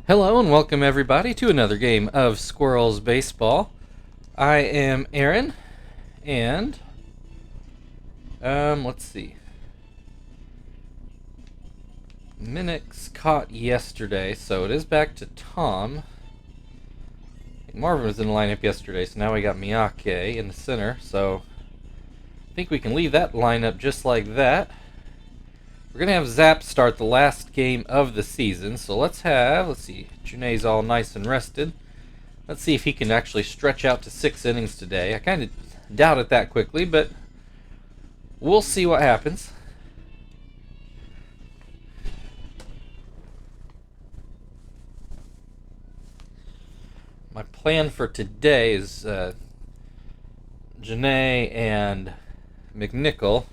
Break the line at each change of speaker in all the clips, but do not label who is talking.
Hello and welcome everybody to another game of Squirrels Baseball. I am Aaron, and let's see. Minix caught yesterday, so it is back to Tom. Marvin was in the lineup yesterday, so now we got Miyake in the center, so I think we can leave that lineup just like that. We're going to have Zap start the last game of the season, so let's see, Junae's all nice and rested. Let's see if he can actually stretch out to 6 innings today. I kind of doubt it that quickly, but we'll see what happens. My plan for today is Junae and McNichol.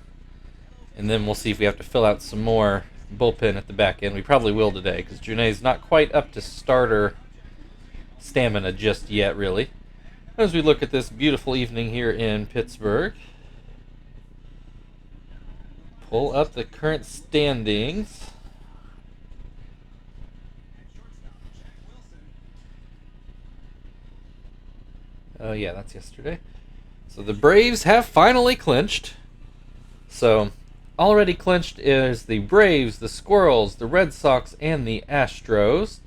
And then we'll see if we have to fill out some more bullpen at the back end. We probably will today because Junae's not quite up to starter stamina just yet, really. As we look at this beautiful evening here in Pittsburgh, pull up the current standings. Oh yeah, that's yesterday. So the Braves have finally clinched. So already clinched is the Braves, the Squirrels, the Red Sox, and the Astros.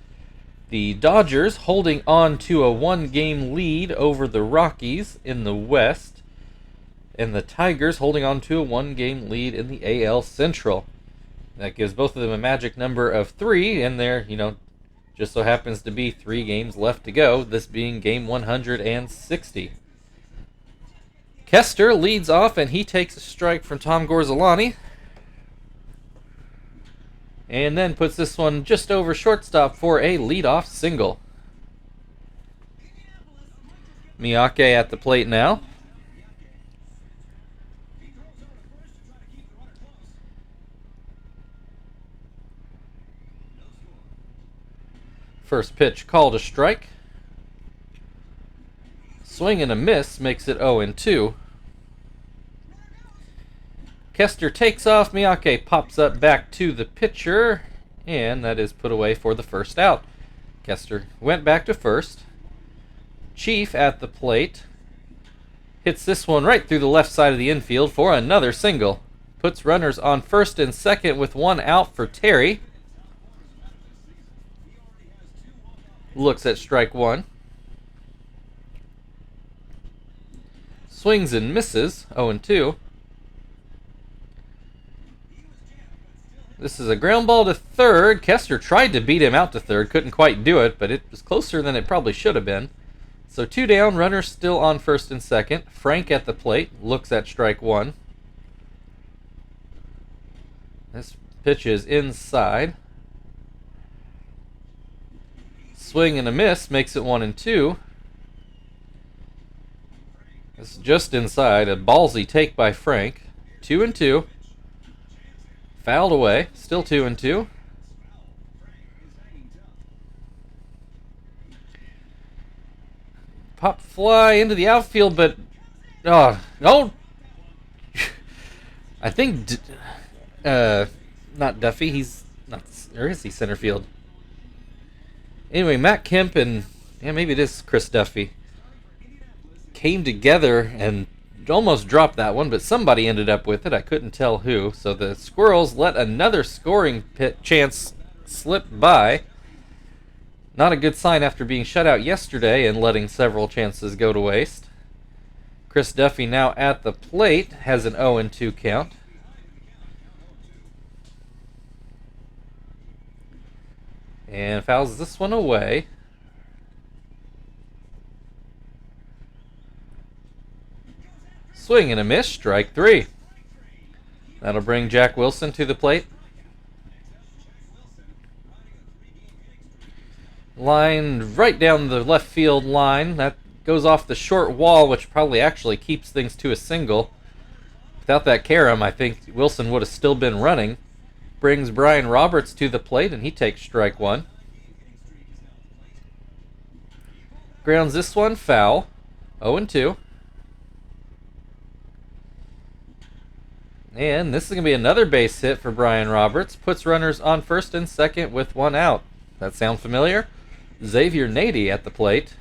The Dodgers holding on to a 1-game lead over the Rockies in the West. And the Tigers holding on to a 1-game lead in the AL Central. That gives both of them a magic number of 3, and there, just so happens to be 3 games left to go, this being game 160. Kester leads off, and he takes a strike from Tom Gorzolani. And then puts this one just over shortstop for a leadoff single. Miyake at the plate now. First pitch called a strike. Swing and a miss makes it 0-2. Kester takes off. Miyake pops up back to the pitcher, and that is put away for the first out. Kester went back to first. Chief at the plate hits this one right through the left side of the infield for another single. Puts runners on first and second with 1 out for Terry. Looks at strike 1. Swings and misses, 0-2. This is a ground ball to third. Kester tried to beat him out to third, couldn't quite do it, but it was closer than it probably should have been. So 2 down, runners still on first and second. Frank at the plate, looks at strike 1. This pitch is inside. Swing and a miss makes it 1-2. This is just inside. A ballsy take by Frank. 2-2. Fouled away. Still 2-2. Pop fly into the outfield, but no. I think not Duffy. He's not. Or is he center field? Anyway, Matt Kemp and maybe it is Chris Duffy came together and almost dropped that one, but somebody ended up with it. I couldn't tell who. So the Squirrels let another scoring chance slip by. Not a good sign after being shut out yesterday and letting several chances go to waste. Chris Duffy now at the plate has an 0-2 count. And fouls this one away. Swing and a miss, strike 3. That'll bring Jack Wilson to the plate. Line right down the left field line. That goes off the short wall, which probably actually keeps things to a single. Without that carom, I think Wilson would have still been running. Brings Brian Roberts to the plate, and he takes strike 1. Grounds this one foul. 0-2. And this is going to be another base hit for Brian Roberts. Puts runners on first and second with 1 out. That sound familiar? Xavier Nady at the plate.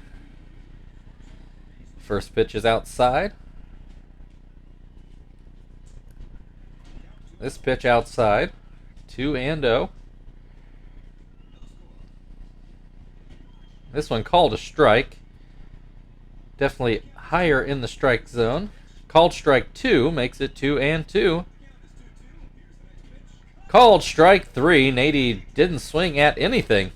First pitch is outside. This pitch outside. 2-0. This one called a strike. Definitely higher in the strike zone. Called strike 2 makes it 2-2. Called strike 3. Nady didn't swing at anything.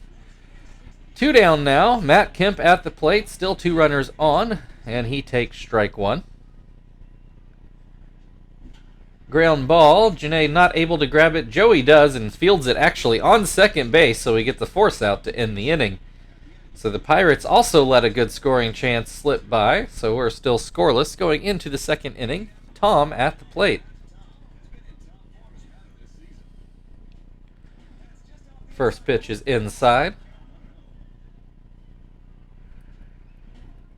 2 down now. Matt Kemp at the plate. Still 2 runners on. And he takes strike 1. Ground ball. Janae not able to grab it. Joey does and fields it actually on second base, so we get the force out to end the inning. So the Pirates also let a good scoring chance slip by, so we're still scoreless going into the second inning. Tom at the plate. First pitch is inside.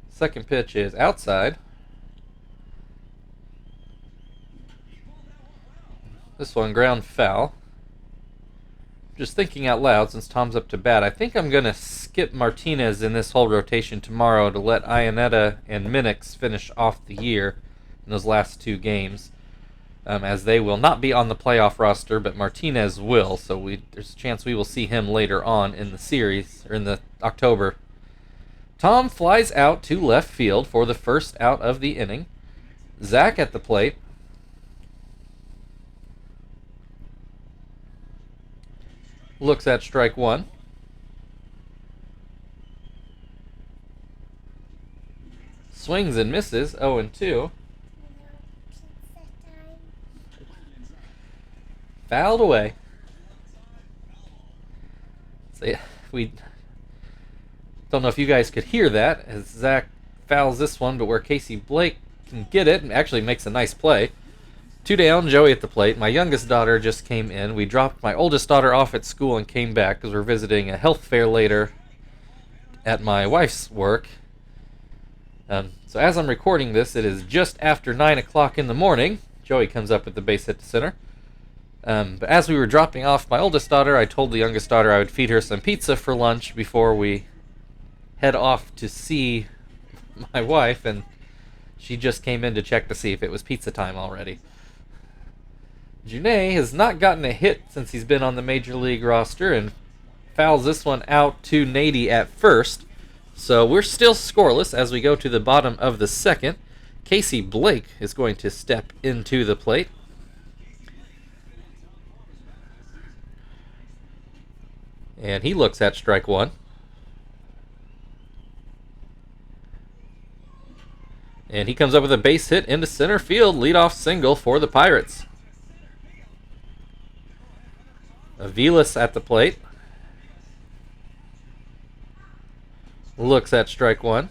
Second pitch is outside. This one ground foul. Just thinking out loud since Tom's up to bat, I think I'm going to skip Martinez in this whole rotation tomorrow to let Ionetta and Minix finish off the year in those last 2 games, as they will not be on the playoff roster, but Martinez will, so there's a chance we will see him later on in the series, or in the October. Tom flies out to left field for the first out of the inning. Zach at the plate. Looks at strike 1. Swings and misses, 0-2. Fouled away. So, we don't know if you guys could hear that as Zach fouls this one, but where Casey Blake can get it and actually makes a nice play. 2 down, Joey at the plate. My youngest daughter just came in. We dropped my oldest daughter off at school and came back because we're visiting a health fair later at my wife's work. So as I'm recording this, it is just after 9 o'clock in the morning. Joey comes up with the base hit to center. But as we were dropping off my oldest daughter, I told the youngest daughter I would feed her some pizza for lunch before we head off to see my wife, and she just came in to check to see if it was pizza time already. Janae has not gotten a hit since he's been on the Major League roster and fouls this one out to Nady at first. So we're still scoreless as we go to the bottom of the second. Casey Blake is going to step into the plate. And he looks at strike 1. And he comes up with a base hit into center field. Leadoff single for the Pirates. Aviles at the plate. Looks at strike 1.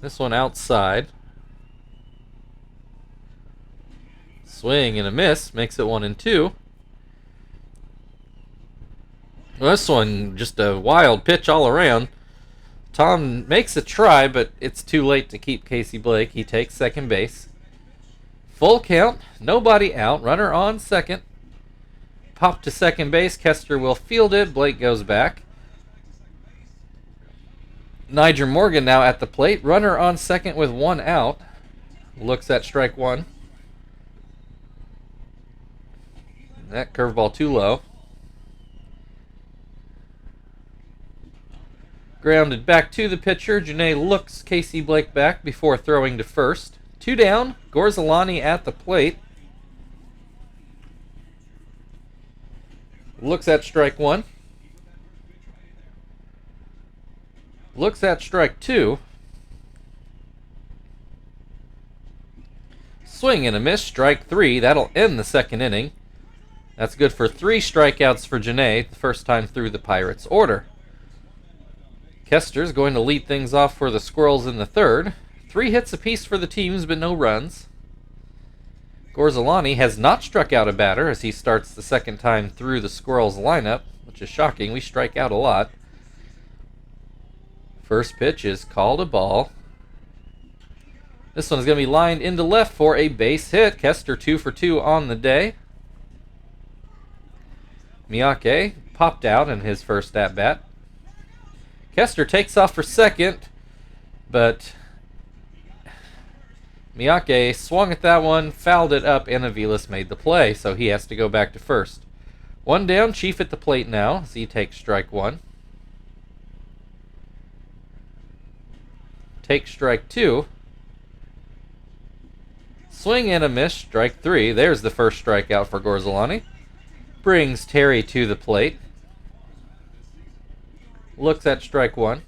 This one outside. Swing and a miss. Makes it 1-2. Well, this one, just a wild pitch all around. Tom makes a try, but it's too late to keep Casey Blake. He takes second base. Full count, nobody out, runner on second. Pop to second base, Kester will field it, Blake goes back. Niger Morgan now at the plate, runner on second with 1 out. Looks at strike 1. That curveball too low. Grounded back to the pitcher. Janae looks Casey Blake back before throwing to first. 2 down. Gorzalani at the plate. Looks at strike 1. Looks at strike 2. Swing and a miss. Strike 3. That'll end the second inning. That's good for 3 strikeouts for Janae, the first time through the Pirates' order. Kester's going to lead things off for the Squirrels in the third. 3 hits apiece for the teams, but no runs. Gorzalani has not struck out a batter as he starts the second time through the Squirrels lineup, which is shocking. We strike out a lot. First pitch is called a ball. This one's going to be lined into left for a base hit. Kester 2 for 2 on the day. Miyake popped out in his first at-bat. Kester takes off for second, but Miyake swung at that one, fouled it up, and Aviles made the play, so he has to go back to first. One down, Chief at the plate now as he takes strike one. Take strike two. Swing and a miss, strike three. There's the first strikeout for Gorzolani. Brings Terry to the plate. Looks at strike one.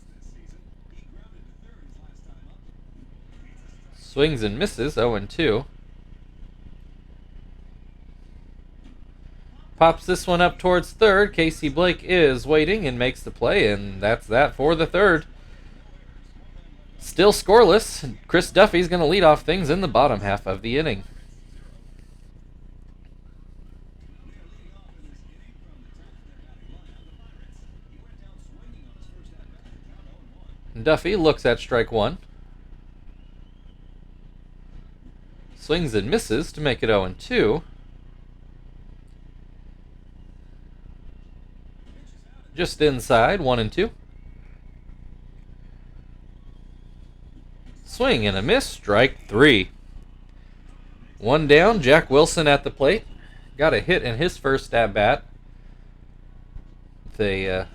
Swings and misses, 0-2. Pops this one up towards third. Casey Blake is waiting and makes the play, and that's that for the third. Still scoreless. Chris Duffy's going to lead off things in the bottom half of the inning. Duffy looks at strike one. Swings and misses to make it 0-2. Just inside, 1-2. Swing and a miss, strike three. One down, Jack Wilson at the plate. Got a hit in his first at-bat. With a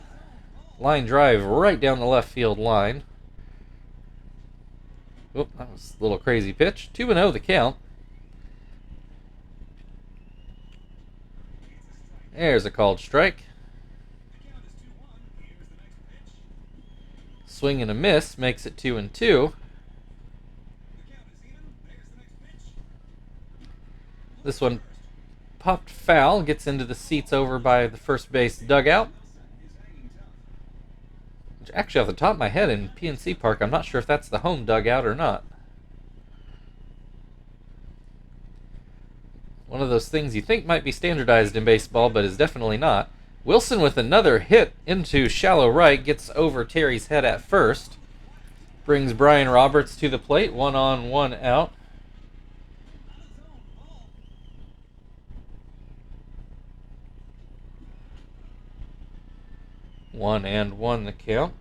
line drive right down the left field line. Oop, that was a little crazy pitch. 2-0 the count. There's a called strike. Swing and a miss makes it 2-2. This one popped foul, gets into the seats over by the first base dugout. Which actually, off the top of my head, in PNC Park, I'm not sure if that's the home dugout or not. One of those things you think might be standardized in baseball, but is definitely not. Wilson with another hit into shallow right, gets over Terry's head at first. Brings Brian Roberts to the plate, 1 on, 1 out. One and one the count.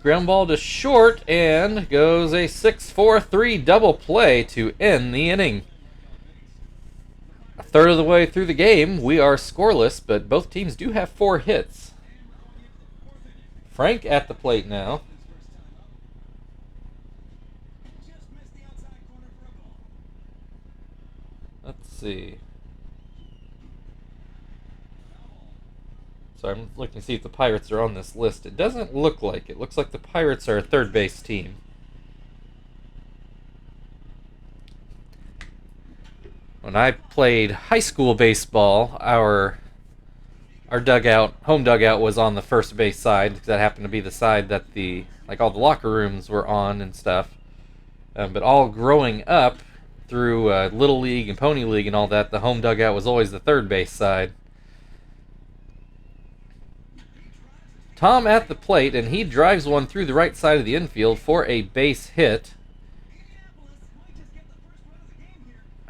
Ground ball to short and goes a 6-4-3 double play to end the inning. A third of the way through the game, we are scoreless, but both teams do have 4 hits. Frank at the plate now. Let's see. So I'm looking to see if the Pirates are on this list. It doesn't look like it. It looks like the Pirates are a third base team. When I played high school baseball, our dugout, home dugout, was on the first base side because that happened to be the side that all the locker rooms were on and stuff. But all growing up through Little League and Pony League and all that, the home dugout was always the third base side. Tom at the plate, and he drives one through the right side of the infield for a base hit.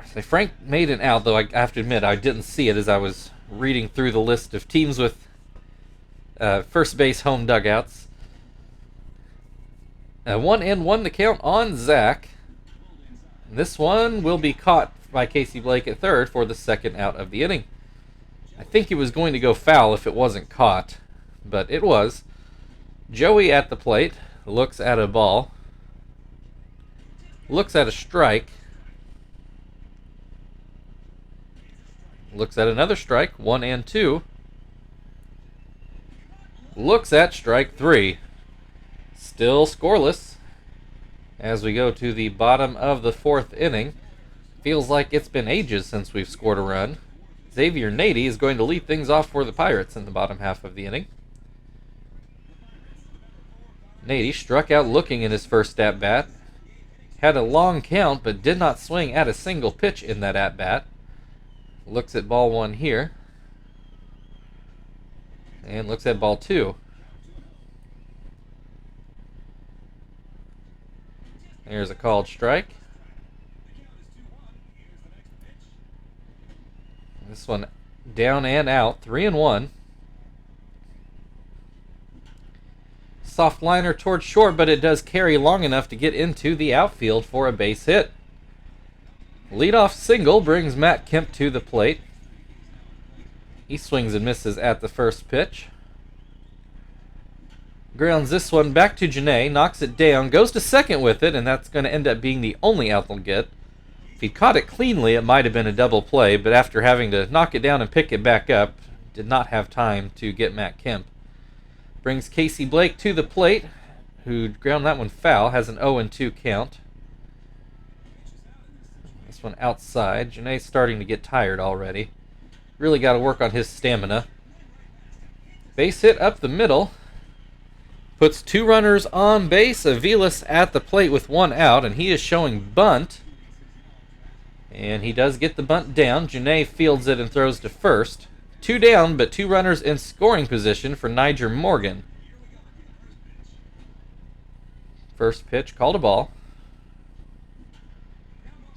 So Frank made an out, though I have to admit I didn't see it as I was reading through the list of teams with first base home dugouts. 1 and 1 to count on Zach. This one will be caught by Casey Blake at third for the second out of the inning. I think he was going to go foul if it wasn't caught, but it was. Joey at the plate, looks at a ball, looks at a strike, looks at another strike, 1 and 2, looks at strike 3. Still scoreless as we go to the bottom of the 4th inning. Feels like it's been ages since we've scored a run. Xavier Nady is going to lead things off for the Pirates in the bottom half of the inning. Nady struck out looking in his first at-bat. Had a long count, but did not swing at a single pitch in that at-bat. Looks at ball 1 here. And looks at ball 2. There's a called strike. This one down and out, 3-1. Soft liner towards short, but it does carry long enough to get into the outfield for a base hit. Leadoff single brings Matt Kemp to the plate. He swings and misses at the first pitch. Grounds this one back to Janae, knocks it down, goes to second with it, and that's going to end up being the only out they'll get. If he caught it cleanly, it might have been a double play, but after having to knock it down and pick it back up, did not have time to get Matt Kemp. Brings Casey Blake to the plate, who ground that one foul, has an 0-2 count. This one outside. Janae's starting to get tired already. Really got to work on his stamina. Base hit up the middle. Puts 2 runners on base. Aviles at the plate with 1 out, and he is showing bunt. And he does get the bunt down. Janae fields it and throws to first. 2 down, but 2 runners in scoring position for Niger Morgan. First pitch, called a ball.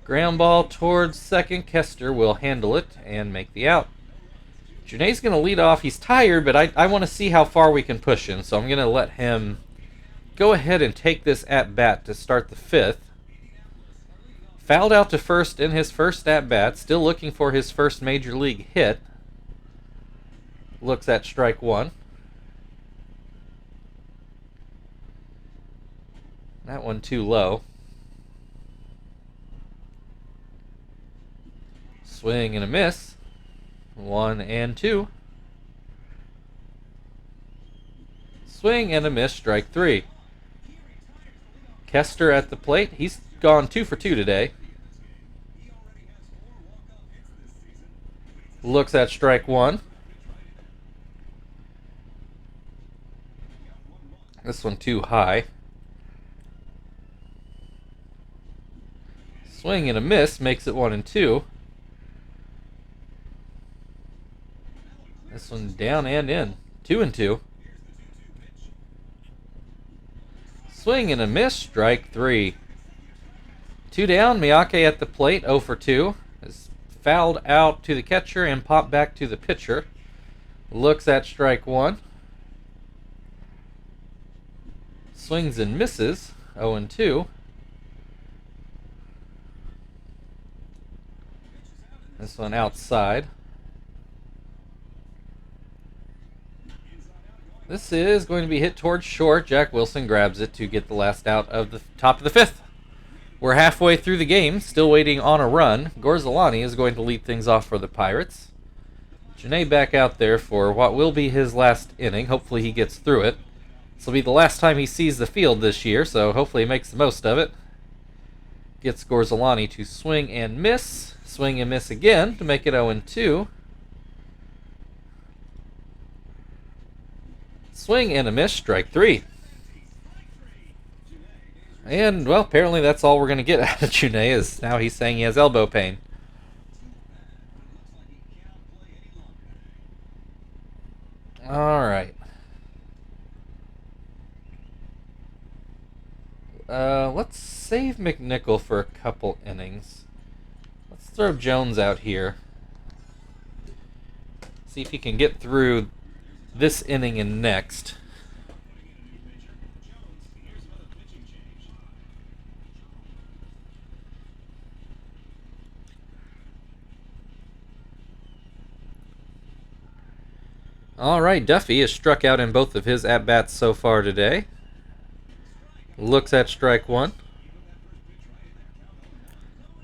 Ground ball towards second. Kester will handle it and make the out. Janae's going to lead off. He's tired, but I want to see how far we can push him, so I'm going to let him go ahead and take this at-bat to start the 5th. Fouled out to first in his first at-bat, still looking for his first major league hit. Looks at strike 1. That one too low. Swing and a miss. 1-2. Swing and a miss, strike 3. Kester at the plate. He's gone 2 for 2 today. Looks at strike 1. This one too high. Swing and a miss makes it 1-2. This one down and in. 2-2. Swing and a miss, strike 3. 2 down, Miyake at the plate, 0 for 2. Is fouled out to the catcher and popped back to the pitcher. Looks at strike 1. Swings and misses, 0-2. This one outside. This is going to be hit towards short. Jack Wilson grabs it to get the last out of the top of the 5th. We're halfway through the game, still waiting on a run. Gorzalani is going to lead things off for the Pirates. Janae back out there for what will be his last inning. Hopefully he gets through it. This will be the last time he sees the field this year, so hopefully he makes the most of it. Gets Gorzalani to swing and miss. Swing and miss again to make it 0-2. Swing and a miss, strike 3. And, well, apparently that's all we're going to get out of Janae, is now he's saying he has elbow pain. Alright. Let's save McNichol for a couple innings. Let's throw Jones out here. See if he can get through this inning and next. Alright, Duffy has struck out in both of his at-bats so far today. Looks at strike 1.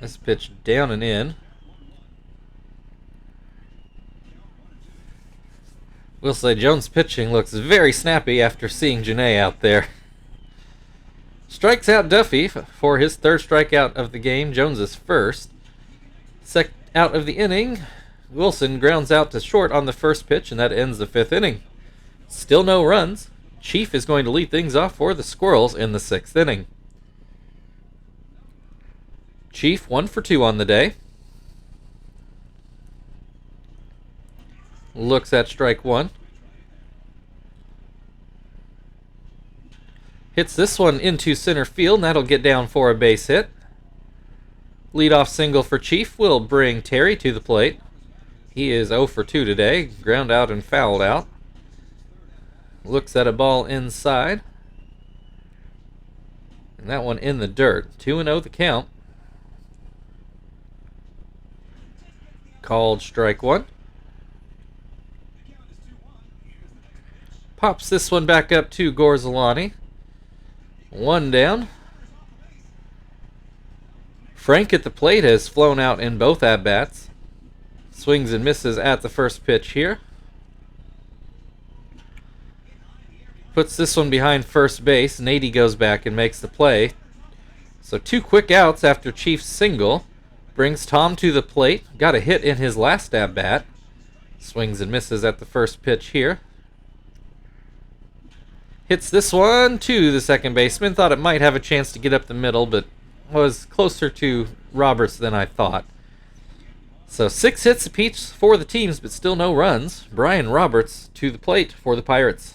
This pitch down and in. We'll say Jones' pitching looks very snappy after seeing Janae out there. Strikes out Duffy for his 3rd strikeout of the game. Jones' first. Second out of the inning. Wilson grounds out to short on the first pitch, and that ends the 5th inning. Still no runs. Chief is going to lead things off for the Squirrels in the 6th inning. Chief 1 for 2 on the day. Looks at strike 1. Hits this one into center field, and that'll get down for a base hit. Leadoff single for Chief will bring Terry to the plate. He is 0 for 2 today. Ground out and fouled out. Looks at a ball inside. And that one in the dirt. 2-0 the count. Called strike one. Pops this one back up to Gorzolani. One down. Frank at the plate has flown out in both at-bats. Swings and misses at the first pitch here. Puts this one behind first base. Nady goes back and makes the play. So 2 quick outs after Chief's single. Brings Tom to the plate. Got a hit in his last at-bat. Swings and misses at the first pitch here. Hits this one to the second baseman. Thought it might have a chance to get up the middle, but was closer to Roberts than I thought. So 6 hits apiece for the teams, but still no runs. Brian Roberts to the plate for the Pirates.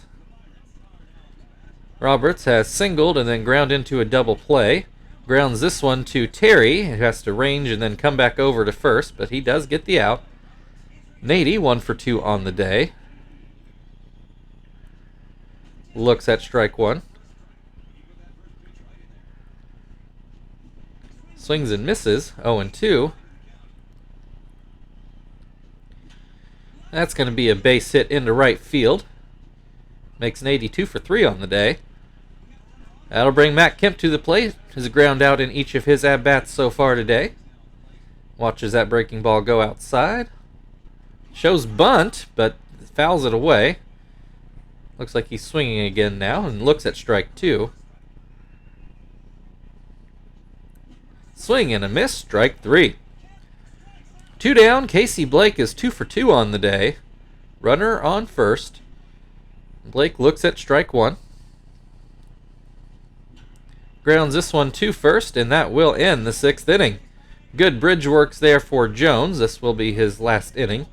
Roberts has singled and then ground into a double play. Grounds this one to Terry, who has to range and then come back over to first, but he does get the out. Nady, 1 for 2 on the day. Looks at strike one. Swings and misses, 0-2. That's going to be a base hit into right field. Makes Nady 2 for 3 on the day. That'll bring Matt Kemp to the plate. His ground out in each of his at-bats so far today. Watches that breaking ball go outside. Shows bunt, but fouls it away. Looks like he's swinging again now and looks at strike two. Swing and a miss, strike three. 2 down, Casey Blake is 2 for 2 on the day. Runner on first. Blake looks at strike one. Grounds this one to first, and that will end the 6th inning. Good bridge works there for Jones. This will be his last inning,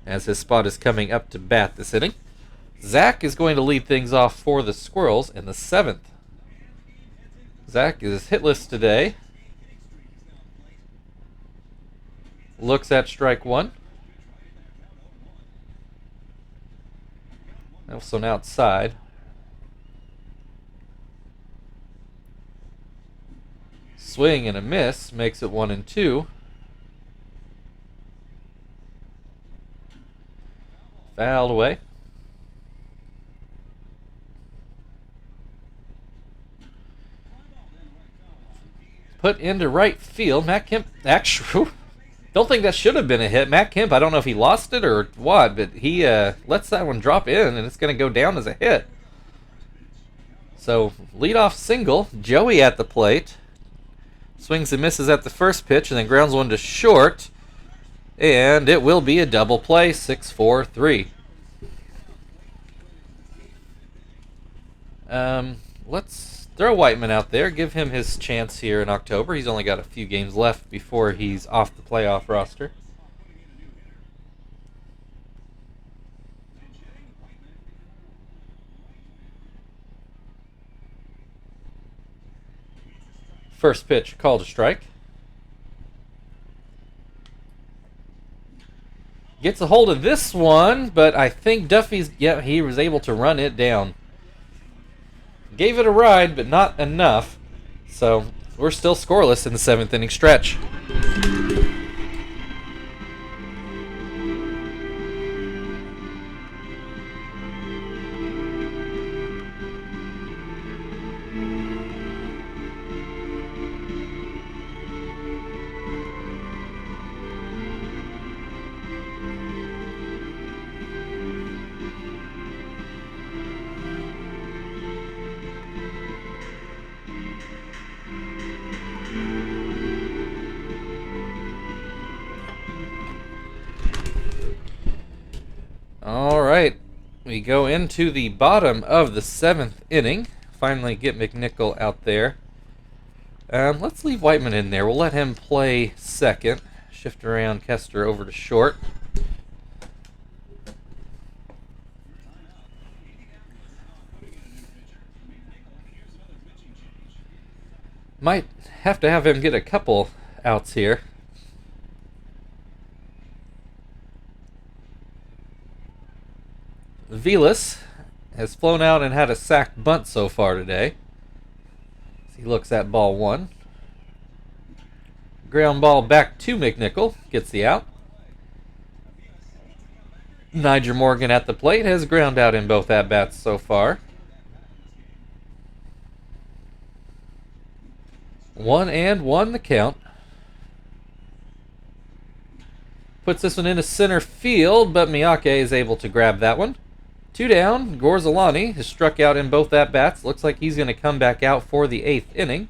as his spot is coming up to bat this inning. Zach is going to lead things off for the Squirrels in the 7th. Zach is hitless today. Looks at strike one. Also outside. Swing and a miss makes it 1-2. Fouled away. Put into right field. Matt Kemp, actually, don't think that should have been a hit. Matt Kemp, I don't know if he lost it or what, but he lets that one drop in, and it's going to go down as a hit. So, leadoff single. Joey at the plate. Swings and misses at the first pitch, and then grounds one to short. And it will be a double play, 6-4-3. Let's throw Whiteman out there, give him his chance here in October. He's only got a few games left before he's off the playoff roster. First pitch, called a strike. Gets a hold of this one, but I think Duffy's, yeah, he was able to run it down. Gave it a ride, but not enough. So we're still scoreless in the 7th inning stretch. All right, we go into the bottom of the 7th inning. Finally get McNichol out there. Let's leave Whiteman in there. We'll let him play second. Shift around Kester over to short. Might have to have him get a couple outs here. Velas has flown out and had a sack bunt so far today. He looks at ball 1. Ground ball back to McNichol. Gets the out. Nyjer Morgan at the plate has ground out in both at-bats so far. 1-1 the count. Puts this one into center field, but Miyake is able to grab that one. 2 down. Gorzalani has struck out in both at-bats. Looks like he's going to come back out for the 8th inning.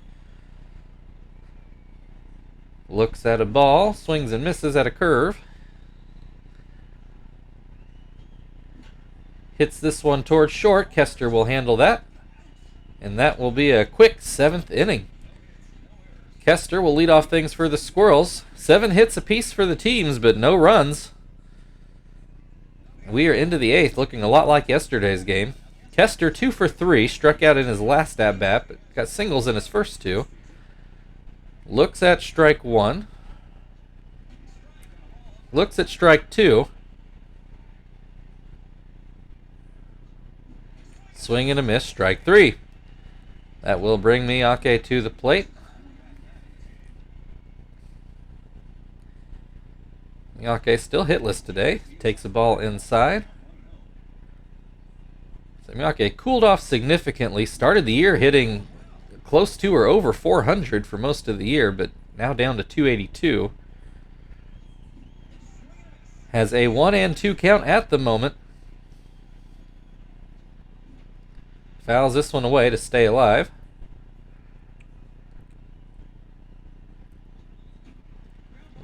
Looks at a ball. Swings and misses at a curve. Hits this one towards short. Kester will handle that. And that will be a quick 7th inning. Kester will lead off things for the Squirrels. 7 hits apiece for the teams, but no runs. We are into the 8th, looking a lot like yesterday's game. Kester 2 for 3, struck out in his last at-bat, but got singles in his first 2. Looks at strike 1. Looks at strike 2. Swing and a miss, strike 3. That will bring Miyake to the plate. Miyake still hitless today. Takes a ball inside. So Miyake cooled off significantly. Started the year hitting close to or over 400 for most of the year, but now down to 282. Has a 1-2 count at the moment. Fouls this one away to stay alive.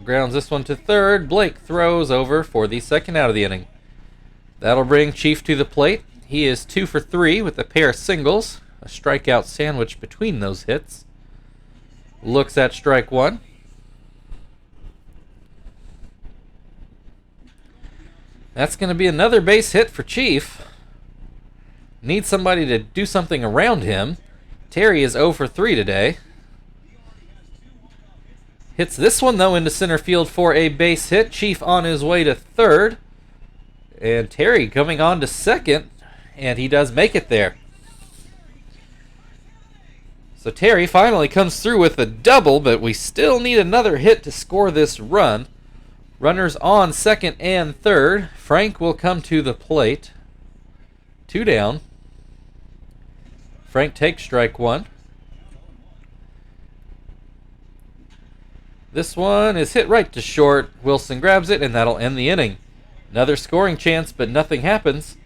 Grounds this one to third. Blake throws over for the 2nd out of the inning. That'll bring Chief to the plate. He is 2 for 3 with a pair of singles. A strikeout sandwich between those hits. Looks at strike 1. That's going to be another base hit for Chief. Needs somebody to do something around him. Terry is 0 for 3 today. Hits this one, though, into center field for a base hit. Chief on his way to third. And Terry coming on to second. And he does make it there. So Terry finally comes through with a double, but we still need another hit to score this run. Runners on second and third. Frank will come to the plate. 2 down. Frank takes strike 1. This one is hit right to short. Wilson grabs it, and that'll end the inning. Another scoring chance, but nothing happens.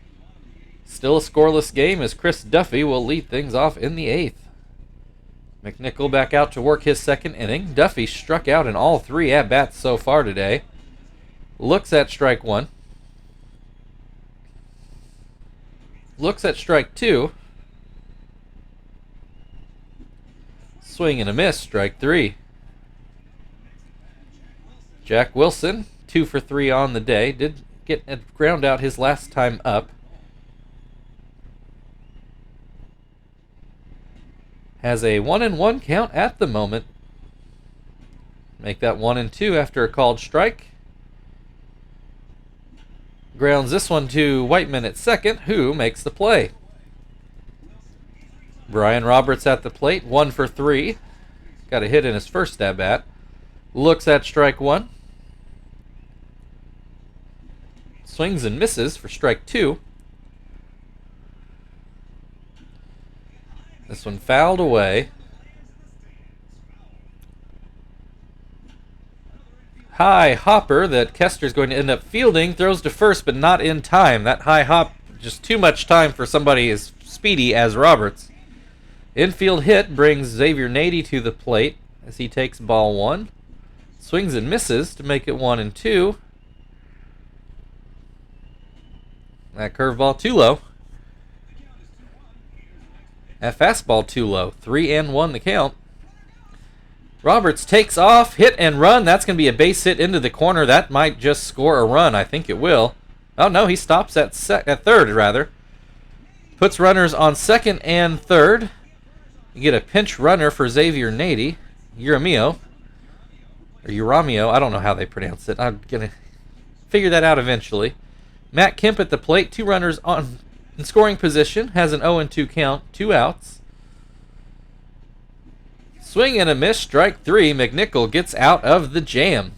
Still a scoreless game as Chris Duffy will lead things off in the 8th. McNichol back out to work his 2nd inning. Duffy struck out in all 3 at-bats so far today. Looks at strike 1. Looks at strike 2. Swing and a miss, strike 3. Jack Wilson, 2 for 3 on the day. Did get a ground out his last time up. Has a 1-1 count at the moment. Make that 1-2 after a called strike. Grounds this one to Whiteman at second, who makes the play. Brian Roberts at the plate, 1 for 3. Got a hit in his first at-bat. Looks at strike 1. Swings and misses for strike 2. This one fouled away. High hopper that Kester's going to end up fielding. Throws to first, but not in time. That high hop, just too much time for somebody as speedy as Roberts. Infield hit brings Xavier Nady to the plate as he takes ball 1. Swings and misses to make it 1-2. That curveball too low. That fastball too low. 3-1 the count. Roberts takes off, hit and run. That's going to be a base hit into the corner. That might just score a run. I think it will. Oh no, he stops at third rather. Puts runners on second and third. You get a pinch runner for Xavier Nady. Uramio. Or Uramio. I don't know how they pronounce it. I'm going to figure that out eventually. Matt Kemp at the plate, 2 runners on in scoring position, has an 0-2 count, 2 outs. Swing and a miss, strike 3. McNichol gets out of the jam.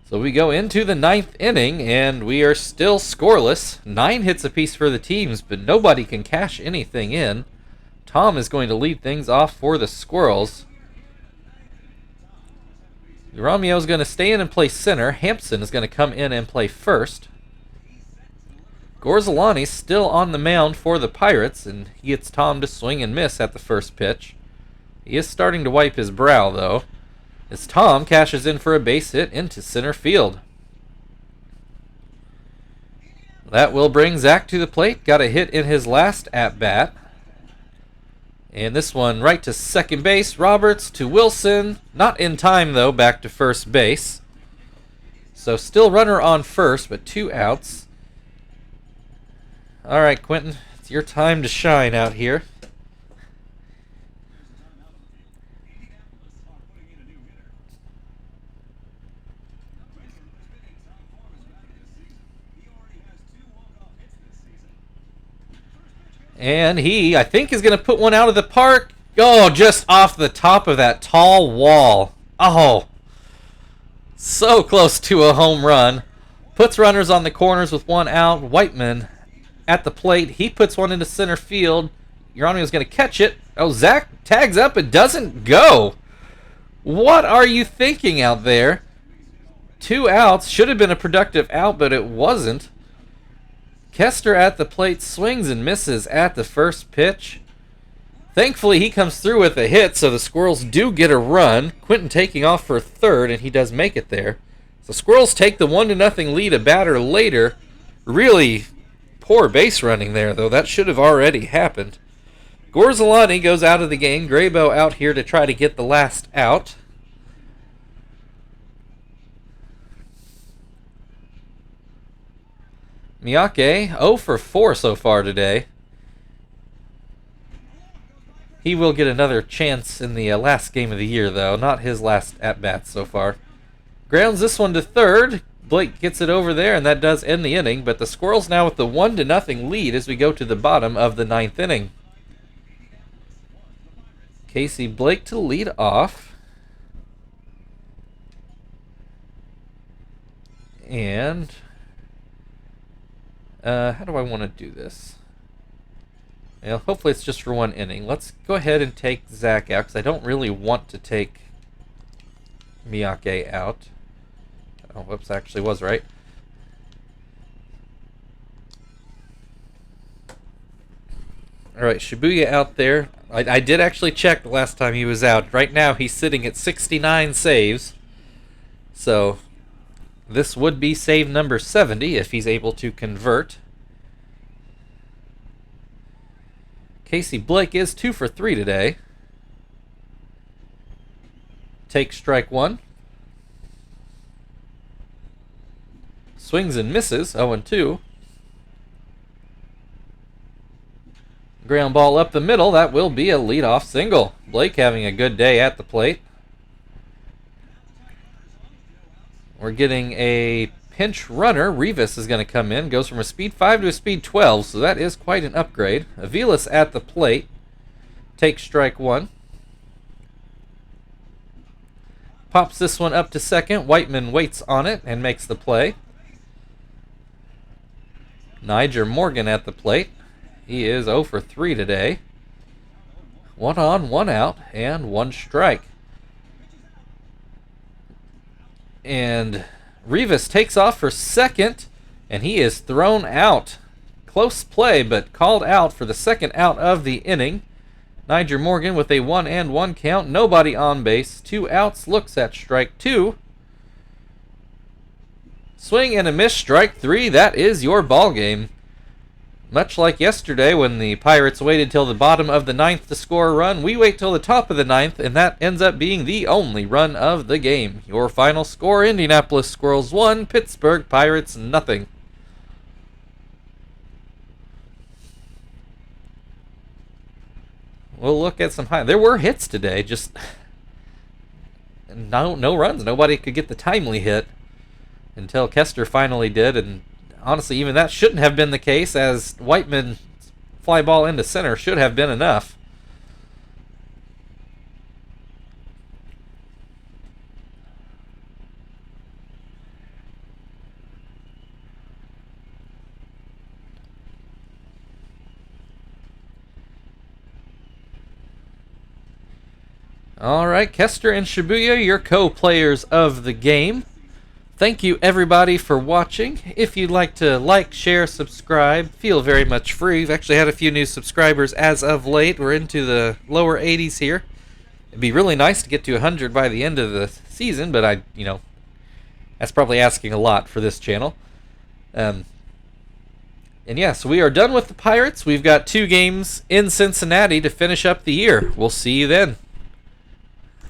So we go into the 9th inning, and we are still scoreless. 9 hits apiece for the teams, but nobody can cash anything in. Tom is going to lead things off for the Squirrels. Romeo is going to stay in and play center. Hampson is going to come in and play first. Gorzolani's still on the mound for the Pirates, and he gets Tom to swing and miss at the first pitch. He is starting to wipe his brow, though, as Tom cashes in for a base hit into center field. That will bring Zach to the plate. Got a hit in his last at-bat. And this one right to second base. Roberts to Wilson. Not in time, though, back to first base. So still runner on first, but 2 outs. All right, Quentin, it's your time to shine out here. And he, I think, is going to put one out of the park. Oh, just off the top of that tall wall. Oh, so close to a home run. Puts runners on the corners with 1 out. Whiteman at the plate. He puts one into center field. Geronimo's going to catch it. Oh, Zach tags up. It doesn't go. What are you thinking out there? 2 outs. Should have been a productive out, but it wasn't. Kester at the plate swings and misses at the first pitch. Thankfully, he comes through with a hit, so the Squirrels do get a run. Quentin taking off for third, and he does make it there. So Squirrels take the 1-0 lead a batter later. Really poor base running there, though. That should have already happened. Gorzolani goes out of the game. Graybo out here to try to get the last out. Miyake, 0 for 4 so far today. He will get another chance in the last game of the year, though. Not his last at-bat so far. Grounds this one to third. Blake gets it over there, and that does end the inning. But the Squirrels now with the 1-0 lead as we go to the bottom of the 9th inning. Casey Blake to lead off. And how do I want to do this? Well, hopefully it's just for 1 inning. Let's go ahead and take Zach out, because I don't really want to take Miyake out. Oh, whoops, actually was right. Alright, Shibuya out there. I did actually check the last time he was out. Right now he's sitting at 69 saves. So this would be save number 70 if he's able to convert. Casey Blake is 2 for 3 today. Take strike 1. Swings and misses, 0-2. Ground ball up the middle, that will be a leadoff single. Blake having a good day at the plate. We're getting a pinch runner. Rivas is going to come in. Goes from a speed 5 to a speed 12, so that is quite an upgrade. Avilas at the plate. Takes strike 1. Pops this one up to second. Whiteman waits on it and makes the play. Niger Morgan at the plate. He is 0 for 3 today. 1 on, 1 out, and 1 strike. And Rivas takes off for second, and he is thrown out. Close play, but called out for the second out of the inning. Niger Morgan with a 1-1 count. Nobody on base. 2 outs. Looks at strike 2. Swing and a miss. Strike 3. That is your ball game. Much like yesterday when the Pirates waited till the bottom of the 9th to score a run, we wait till the top of the 9th, and that ends up being the only run of the game. Your final score, Indianapolis Squirrels 1, Pittsburgh Pirates nothing. We'll look at some high. There were hits today, just no runs. Nobody could get the timely hit. until Kester finally did, and honestly, even that shouldn't have been the case, as Whiteman's fly ball into center should have been enough. All right, Kester and Shibuya, your co-players of the game. Thank you, everybody, for watching. If you'd like to like, share, subscribe, feel very much free. We've actually had a few new subscribers as of late. We're into the lower 80s here. It'd be really nice to get to 100 by the end of the season, but that's probably asking a lot for this channel. And yes, we are done with the Pirates. We've got 2 games in Cincinnati to finish up the year. We'll see you then.